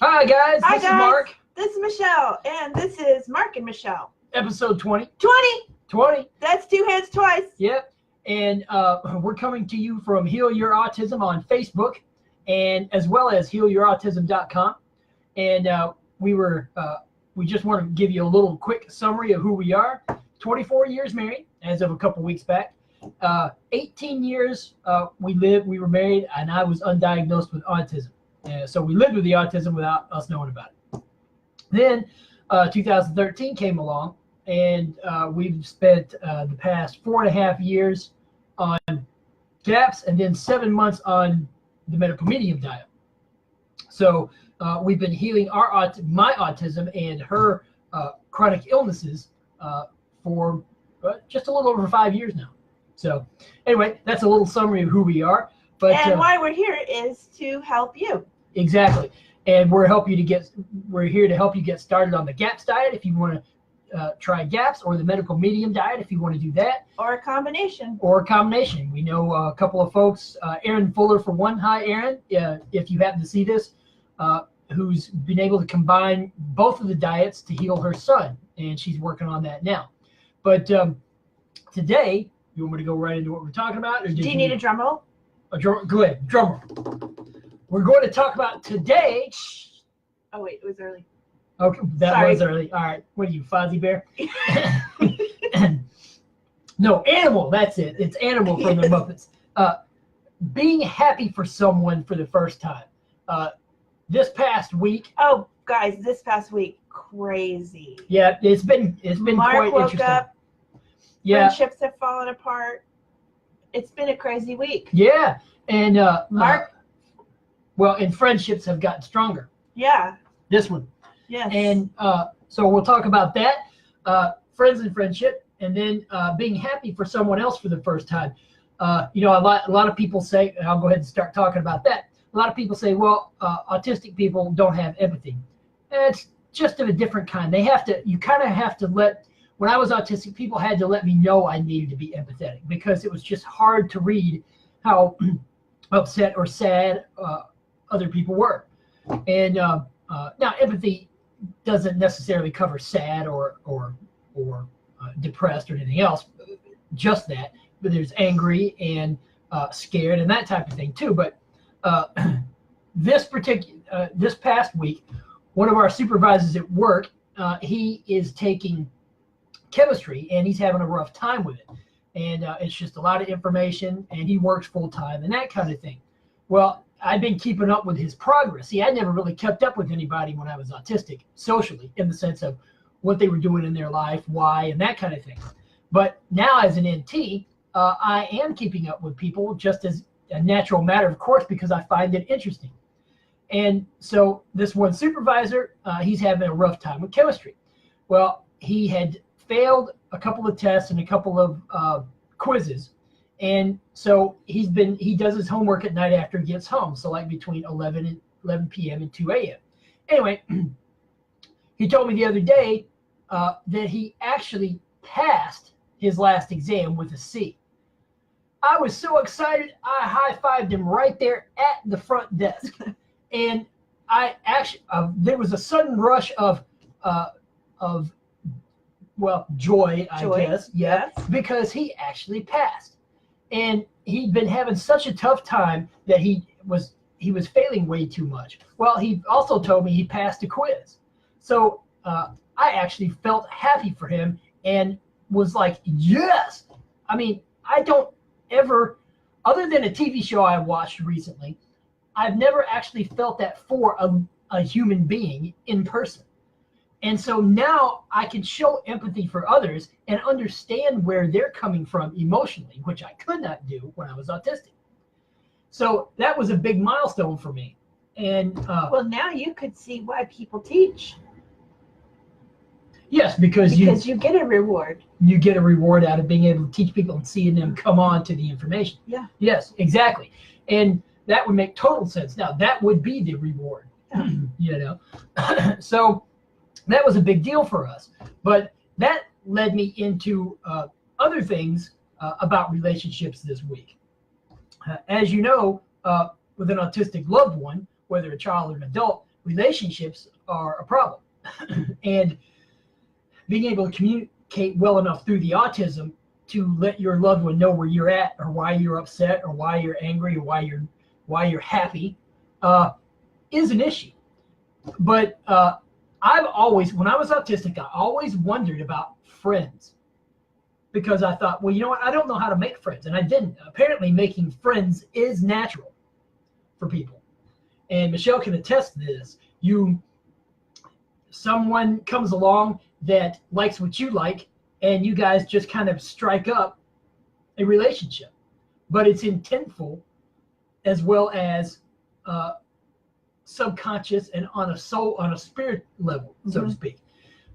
Hi guys, Hi this guys. is Mark. This is Michelle, and this is Mark and Michelle. Episode 20. 20! That's two hands twice. Yep. And we're coming to you from Heal Your Autism on Facebook, and as well as healyourautism.com. And we just want to give you a little quick summary of who we are. 24 years married as of a couple weeks back. 18 years we were married, and I was undiagnosed with autism. So we lived with the autism without us knowing about it. Then 2013 came along, and we've spent the past 4.5 years on GAPS and then 7 months on the medical medium diet. So we've been healing my autism and her chronic illnesses for just a little over 5 years now. So anyway, that's a little summary of who we are. But and why we're here is to help you. Exactly. And we're here to help you get started on the GAPS diet if you want to try GAPS, or the medical medium diet if you want to do that. Or a combination. We know a couple of folks, Aaron Fuller for one. Hi, Aaron. If you happen to see this, who's been able to combine both of the diets to heal her son, and she's working on that now. But today, you want me to go right into what we're talking about? Or do you need a drum roll? Go ahead, drum roll. We're going to talk about today. Oh, wait, it was early. Okay, that Sorry. was early. All right. What are you, Fozzie Bear? No, animal. That's it. It's animal from the Muppets. Being happy for someone for the first time. This past week. Oh, guys, this past week, crazy. Yeah, it's been Mark quite woke interesting. up. Yeah. Friendships have fallen apart. It's been a crazy week. Yeah, and Mark. And friendships have gotten stronger. Yeah. This one. Yes. And so we'll talk about that, friends and friendship, and then being happy for someone else for the first time. A lot of people say, and I'll go ahead and start talking about that. A lot of people say, well, autistic people don't have empathy. It's just of a different kind. You kind of have to when I was autistic, people had to let me know I needed to be empathetic, because it was just hard to read how upset or sad other people were. And now empathy doesn't necessarily cover sad or depressed or anything else, just that. But there's angry and scared and that type of thing too. But this past week, one of our supervisors at work, he is taking chemistry, and he's having a rough time with it. And it's just a lot of information, and he works full time and that kind of thing. Well, I've been keeping up with his progress. See, I never really kept up with anybody when I was autistic, socially, in the sense of what they were doing in their life, why, and that kind of thing. But now as an NT, I am keeping up with people just as a natural matter of course, because I find it interesting. And so this one supervisor, he's having a rough time with chemistry. Well, he had failed a couple of tests and a couple of quizzes. And so he does his homework at night after he gets home. So like between 11 p.m. and 2 a.m. Anyway, he told me the other day that he actually passed his last exam with a C. I was so excited, I high-fived him right there at the front desk. And I actually, there was a sudden rush of joy, I guess. Yeah, yes. Because he actually passed. And he'd been having such a tough time that he was failing way too much. Well, he also told me he passed a quiz. So I actually felt happy for him and was like, yes. I mean, I don't ever, other than a TV show I watched recently, I've never actually felt that for a human being in person. And so now I can show empathy for others and understand where they're coming from emotionally, which I could not do when I was autistic. So that was a big milestone for me. And well, now you could see why people teach. Yes, because you get a reward. You get a reward out of being able to teach people and seeing them come on to the information. Yeah. Yes, exactly. And that would make total sense. Now, that would be the reward, So that was a big deal for us. But that led me into other things about relationships this week. As you know, with an autistic loved one, whether a child or an adult, relationships are a problem. And being able to communicate well enough through the autism to let your loved one know where you're at, or why you're upset, or why you're angry, or why you're happy, is an issue. But I've always, when I was autistic, I always wondered about friends, because I thought, well, you know what? I don't know how to make friends, and I didn't. Apparently, making friends is natural for people, and Michelle can attest to this. Someone comes along that likes what you like, and you guys just kind of strike up a relationship, but it's intentful as well as subconscious and on a spirit level, so to speak.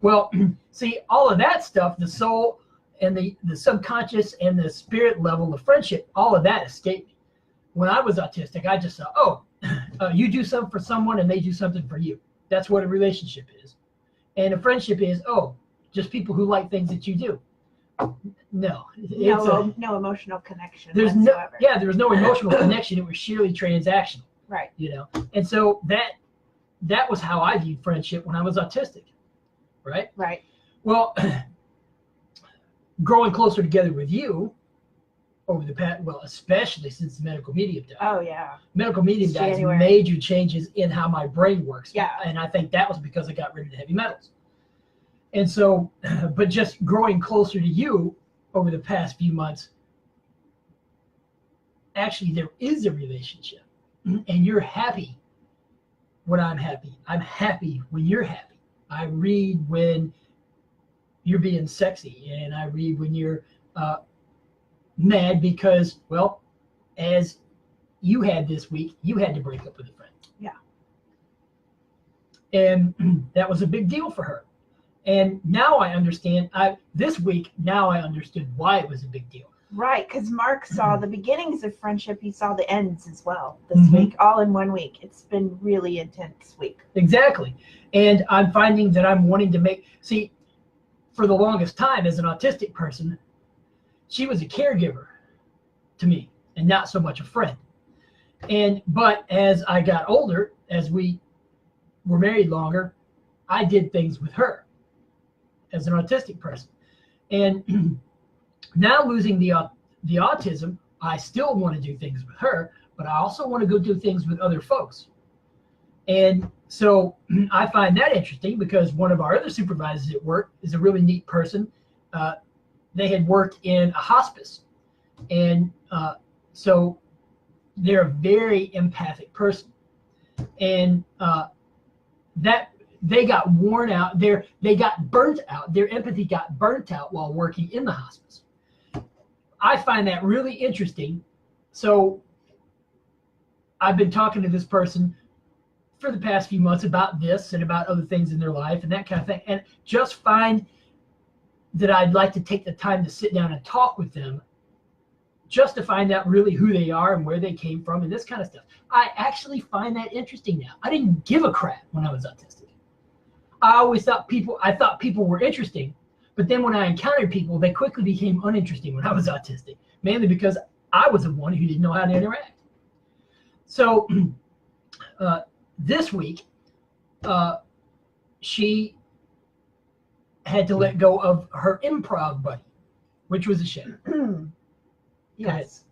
Well, see, all of that stuff, the soul and the subconscious and the spirit level of friendship, all of that escaped me. When I was autistic, I just thought, you do something for someone and they do something for you. That's what a relationship is. And a friendship is, just people who like things that you do. No emotional connection there's whatsoever. There was no emotional connection. It was sheerly transactional. Right. And so that was how I viewed friendship when I was autistic. Right. Right. Well, growing closer together with you over the past, especially since the medical medium died. Oh yeah. Medical medium died, major changes in how my brain works. Yeah. And I think that was because I got rid of the heavy metals. And so, but just growing closer to you over the past few months, actually there is a relationship, and you're happy when I'm happy. I'm happy when you're happy. I read when you're being sexy, and I read when you're mad because, as you had this week, you had to break up with a friend. Yeah. And that was a big deal for her. And now I understand. This week, now I understood why it was a big deal. Right, because Mark saw the beginnings of friendship. He saw the ends as well this week, all in 1 week. It's been really intense week. Exactly. And I'm finding that I'm wanting to see, for the longest time as an autistic person, she was a caregiver to me and not so much a friend. But as I got older, as we were married longer, I did things with her as an autistic person. And now losing the autism, I still want to do things with her, but I also want to go do things with other folks. And so I find that interesting because one of our other supervisors at work is a really neat person. They had worked in a hospice. And so they're a very empathic person. And that they got worn out. They got burnt out. Their empathy got burnt out while working in the hospice. I find that really interesting. So I've been talking to this person for the past few months about this and about other things in their life and that kind of thing, and just find that I'd like to take the time to sit down and talk with them just to find out really who they are and where they came from and this kind of stuff. I actually find that interesting now. I didn't give a crap when I was autistic. I always thought people were interesting, but then when I encountered people, they quickly became uninteresting when I was autistic, mainly because I was the one who didn't know how to interact. So this week, she had to let go of her improv buddy, which was a shame. Yes.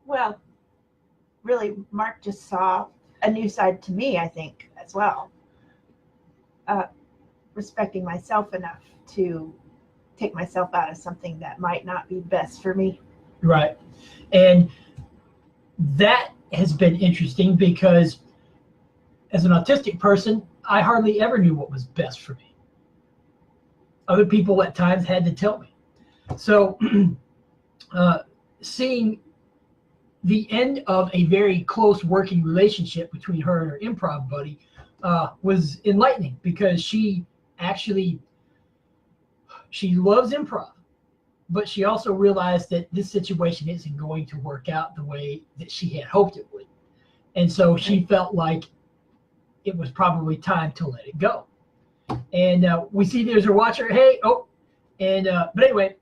Well, really, Mark just saw a new side to me, I think, as well. Respecting myself enough to take myself out of something that might not be best for me. Right. And that has been interesting because as an autistic person, I hardly ever knew what was best for me. Other people at times had to tell me. So seeing the end of a very close working relationship between her and her improv buddy was enlightening because she loves improv, but she also realized that this situation isn't going to work out the way that she had hoped it would. And so she felt like it was probably time to let it go. And we see there's her watcher. Hey, but anyway,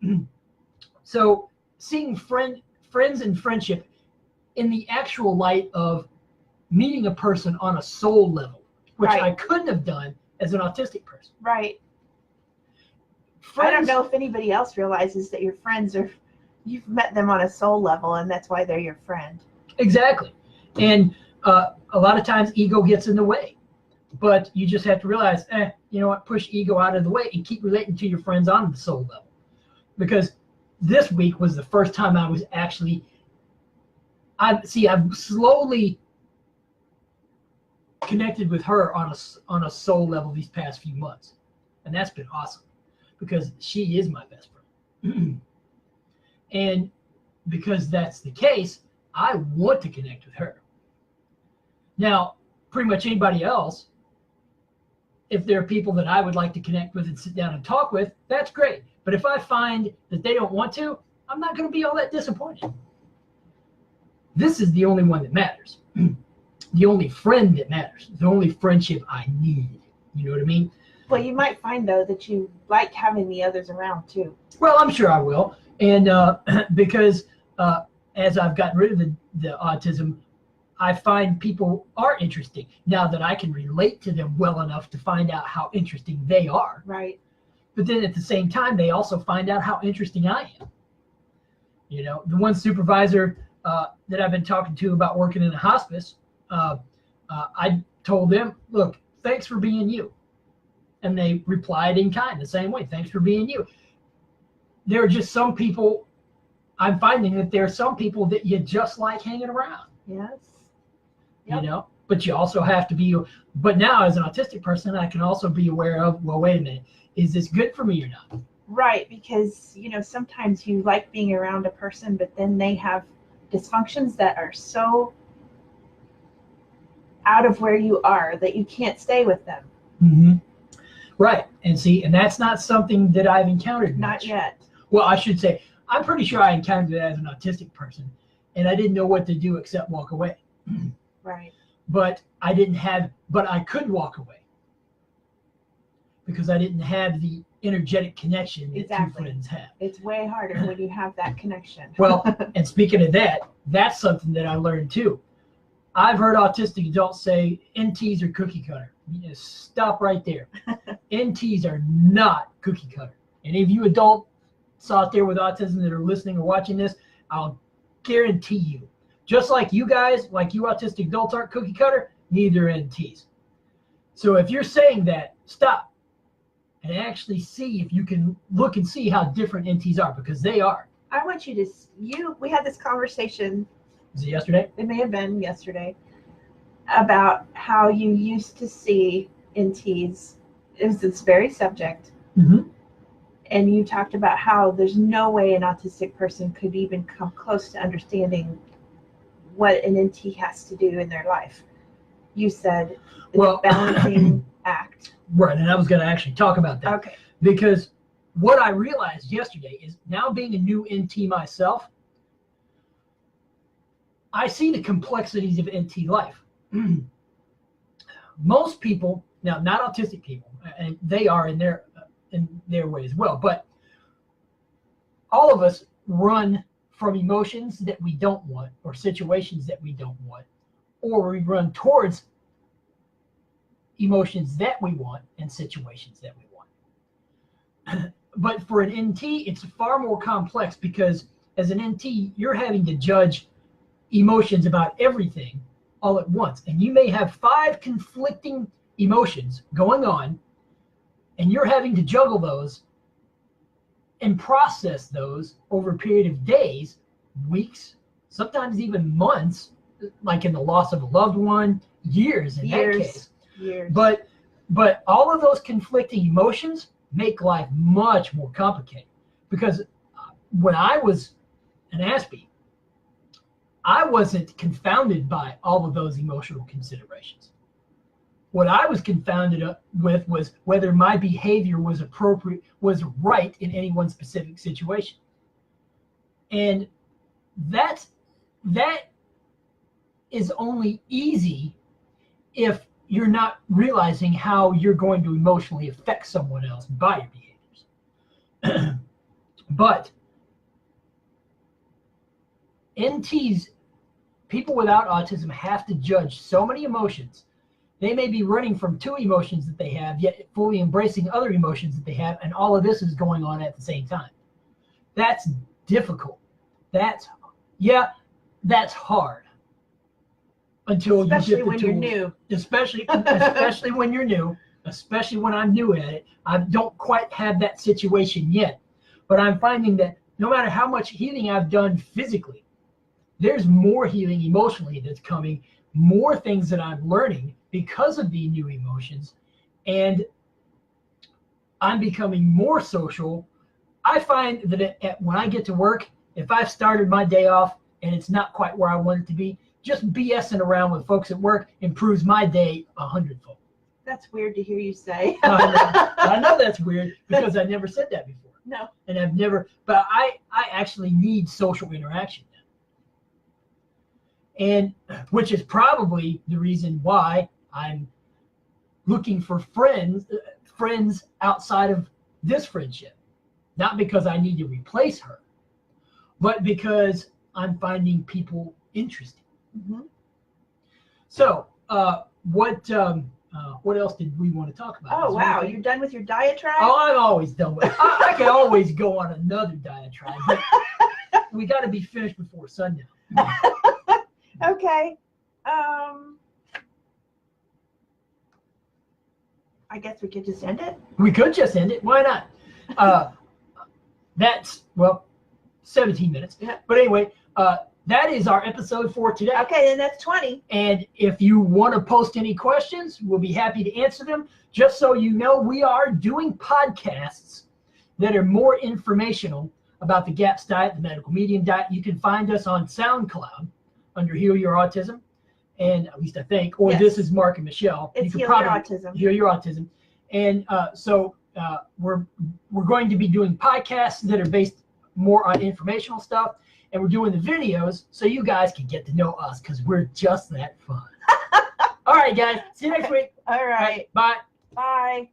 so seeing friends and friendship in the actual light of meeting a person on a soul level which Right. I couldn't have done as an autistic person. Right. Friends, I don't know if anybody else realizes that your friends are, you've met them on a soul level, and that's why they're your friend. Exactly. And a lot of times ego gets in the way. But you just have to realize, you know what, push ego out of the way and keep relating to your friends on the soul level. Because this week was the first time I was actually, I've slowly connected with her on a soul level these past few months. And that's been awesome because she is my best friend. And because that's the case, I want to connect with her. Now, pretty much anybody else, if there are people that I would like to connect with and sit down and talk with, that's great. But if I find that they don't want to, I'm not going to be all that disappointed. This is the only one that matters. The only friend that matters. The only friendship I need. You know what I mean? Well, you might find, though, that you like having the others around, too. Well, I'm sure I will. And because as I've gotten rid of the autism, I find people are interesting now that I can relate to them well enough to find out how interesting they are. Right. But then at the same time, they also find out how interesting I am. You know, the one supervisor that I've been talking to about working in a hospice, I told them, look, thanks for being you. And they replied in kind the same way, thanks for being you. There are just some people, I'm finding that there are some people that you just like hanging around. Yes. You know, but you also have to be, but now as an autistic person, I can also be aware of, well, wait a minute, is this good for me or not? Right, because, you know, sometimes you like being around a person, but then they have dysfunctions that are so out of where you are that you can't stay with them. Mm-hmm. Right, and see, and that's not something that I've encountered much. Not yet. Well, I should say, I'm pretty sure I encountered it as an autistic person, and I didn't know what to do except walk away. Right. But I could walk away because I didn't have the energetic connection that two friends have. It's way harder when you have that connection. Well, and speaking of that, that's something that I learned too. I've heard autistic adults say NTs are cookie cutter. You just stop right there. NTs are not cookie cutter. Any of you adults out there with autism that are listening or watching this, I'll guarantee you, just like you guys, like you autistic adults aren't cookie cutter, neither are NTs. So if you're saying that, stop and actually see if you can look and see how different NTs are, because they are. I want you to, we had this conversation. Was it yesterday? It may have been yesterday, about how you used to see NTs. It was this very subject. Mm-hmm. And you talked about how there's no way an autistic person could even come close to understanding what an NT has to do in their life. You said it's a balancing act. Right, and I was going to actually talk about that. Okay. Because what I realized yesterday is, now being a new NT myself, I see the complexities of NT life. Most people, now not autistic people, and they are in their way as well, but all of us run from emotions that we don't want, or situations that we don't want, or we run towards emotions that we want and situations that we want. But for an NT, it's far more complex, because as an NT, you're having to judge emotions about everything all at once. And you may have 5 conflicting emotions going on, and you're having to juggle those and process those over a period of days, weeks, sometimes even months, like in the loss of a loved one, years in that case. Years. But all of those conflicting emotions make life much more complicated. Because when I was an Aspie, I wasn't confounded by all of those emotional considerations. What I was confounded with was whether my behavior was appropriate, was right in any one specific situation. And that is only easy if you're not realizing how you're going to emotionally affect someone else by your behaviors. But NTs, people without autism, have to judge so many emotions They may be running from 2 emotions that they have, yet fully embracing other emotions that they have, and all of this is going on at the same time. That's difficult. That's hard. Until especially you get the when tools. you're new. Especially when you're new, especially when I'm new at it. I don't quite have that situation yet. But I'm finding that no matter how much healing I've done physically, there's more healing emotionally that's coming, more things that I'm learning because of the new emotions, and I'm becoming more social. I find that when I get to work, if I've started my day off and it's not quite where I want it to be, just BSing around with folks at work improves my day 100-fold. That's weird to hear you say. I know that's weird because I never said that before. No. And I've never, but I actually need social interaction. And which is probably the reason why I'm looking for friends outside of this friendship. Not because I need to replace her, but because I'm finding people interesting. Mm-hmm. So, what else did we want to talk about? Oh, wow. You're done with your diatribe? Oh, I'm always done with it. I can always go on another diatribe, but we got to be finished before sundown. Okay. I guess we could just end it. We could just end it. Why not? That's, 17 minutes. Yeah. But anyway, that is our episode for today. Okay, then that's 20. And if you want to post any questions, we'll be happy to answer them. Just so you know, we are doing podcasts that are more informational about the GAPS diet, the medical medium diet. You can find us on SoundCloud under Heal Your Autism, and at least I think, or yes. This is Mark and Michelle. It's you can Heal probably Your Autism. Heal Your Autism. And so we're going to be doing podcasts that are based more on informational stuff, and we're doing the videos so you guys can get to know us because we're just that fun. All right, guys. See you next week. All right. Bye. Bye.